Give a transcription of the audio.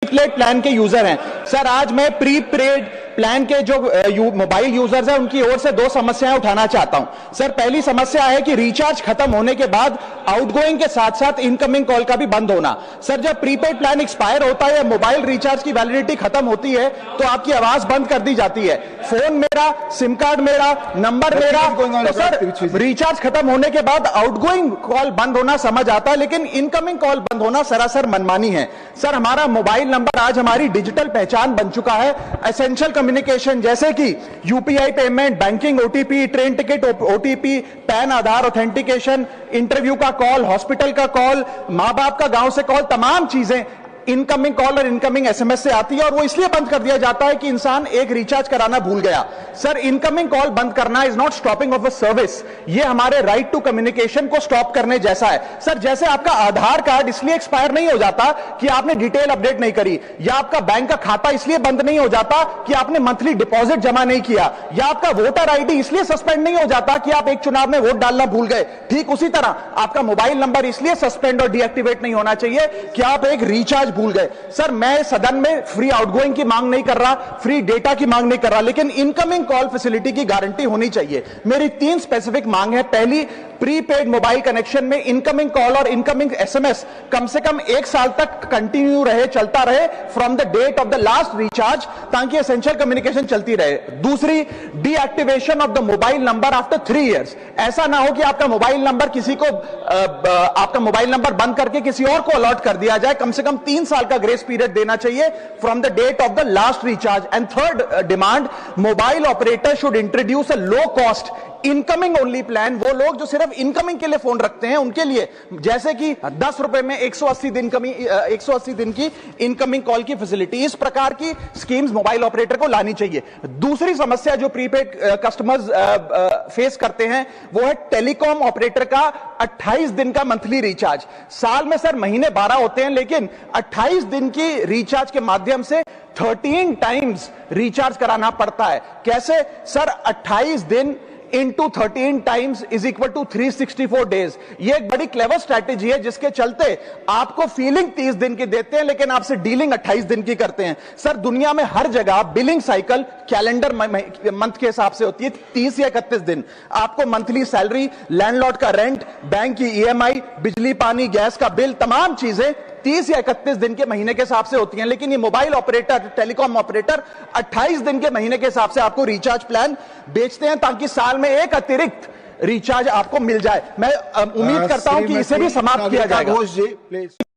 Prepaid plan के user हैं। Sir आज मैं प्रीपेड प्लान के जो मोबाइल यूजर्स हैं उनकी ओर से दो समस्याएं उठाना चाहता हूं। सर पहली समस्या है कि रिचार्ज खत्म होने के बाद आउटगोइंग के साथ साथ इनकमिंग कॉल का भी बंद होना। सर जब प्रीपेड प्लान एक्सपायर होता है या मोबाइल रिचार्ज की वैलिडिटी खत्म होती है तो आपकी आवाज बंद कर दी जाती है, फोन मेरा, सिम कार्ड मेरा, नंबर मेरा। तो सर रिचार्ज खत्म होने के बाद आउटगोइंग कॉल बंद होना समझ आता है, लेकिन इनकमिंग कॉल बंद होना सरासर मनमानी है। सर हमारा मोबाइल नंबर आज हमारी डिजिटल पहचान बन चुका है। एसेंशियल कम्युनिकेशन जैसे कि UPI payment, banking OTP, train ticket OTP, PAN Aadhaar authentication, interview का कॉल, हॉस्पिटल का कॉल, मां बाप का गांव से कॉल, तमाम चीजें इनकमिंग कॉल और इनकमिंग एसएमएस से आती है और वो इसलिए बंद कर दिया जाता है कि इंसान एक रिचार्ज कराना भूल गया। सर इनकमिंग कॉल बंद करना is not stopping of a service, ये हमारे राइट टू कम्युनिकेशन को स्टॉप करने जैसा है। सर जैसे आपका आधार कार्ड इसलिए एक्सपायर नहीं हो जाता कि आपने डिटेल अपडेट नहीं करी, या आपका बैंक का खाता इसलिए बंद नहीं हो जाता कि आपने मंथली डिपॉजिट जमा नहीं किया, या आपका वोटर आईडी इसलिए सस्पेंड नहीं हो जाता कि आप एक चुनाव में वोट डालना भूल गए, ठीक उसी तरह आपका मोबाइल नंबर इसलिए सस्पेंड और डीएक्टिवेट नहीं होना चाहिए कि आप एक रिचार्ज भूल गए। सर मैं सदन में फ्री आउटगोइंग की मांग नहीं कर रहा, फ्री डेटा की मांग नहीं कर रहा, लेकिन इनकमिंग कॉल फैसिलिटी की गारंटी होनी चाहिए। मेरी 3 स्पेसिफिक मांग है। पहली, प्रीपेड मोबाइल कनेक्शन में इनकमिंग कॉल और इनकमिंग एसएमएस कम से कम 1 साल तक कंटिन्यू रहे, चलता रहे from the date of the last recharge, ताकि एसेंशियल कम्युनिकेशन चलती रहे। दूसरी, deactivation of the mobile number after 3 years. ऐसा ना हो कि आपका मोबाइल नंबर किसी को आपका मोबाइल नंबर बंद करके किसी और को अलॉट कर दिया जाए। कम से कम 3 साल का ग्रेस पीरियड देना चाहिए from the date of the last recharge. And third demand, mobile operator should introduce a low cost incoming only plan. वो लोग जो सिर्फ इनकमिंग के लिए फोन रखते हैं उनके लिए, जैसे कि 10 रुपए में 180 दिन की इनकमिंग कॉल की फैसिलिटी, इस प्रकार की स्कीम्स मोबाइल ऑपरेटर को लानी चाहिए। दूसरी समस्या जो प्रीपेड कस्टमर्स फेस करते हैं वो है टेलीकॉम ऑपरेटर का 28 दिन का मंथली रिचार्ज। साल में सर महीने 12 होते हैं, लेकिन 28 दिन की रिचार्ज के माध्यम से 13 टाइम्स रिचार्ज कराना पड़ता है। कैसे सर? 28 दिन into 13 times is equal to 364 days. ये एक बड़ी क्लेवर स्ट्रैटेजी है जिसके चलते आपको फीलिंग 30 दिन की देते हैं, लेकिन आपसे डीलिंग 28 दिन की करते हैं। सर दुनिया में हर जगह बिलिंग साइकिल कैलेंडर मंथ के हिसाब से होती है, 30 या 31 दिन। आपको मंथली सैलरी, लैंडलॉर्ड का रेंट, बैंक की ईएमआई, बिजली पानी गैस का बिल, तमाम चीजें 30 या 31 दिन के महीने के हिसाब से होती हैं। लेकिन ये मोबाइल ऑपरेटर, टेलीकॉम ऑपरेटर 28 दिन के महीने के हिसाब से आपको रिचार्ज प्लान बेचते हैं, ताकि साल में एक अतिरिक्त रिचार्ज आपको मिल जाए। मैं उम्मीद करता हूं कि इसे भी समाप्त किया जाएगा।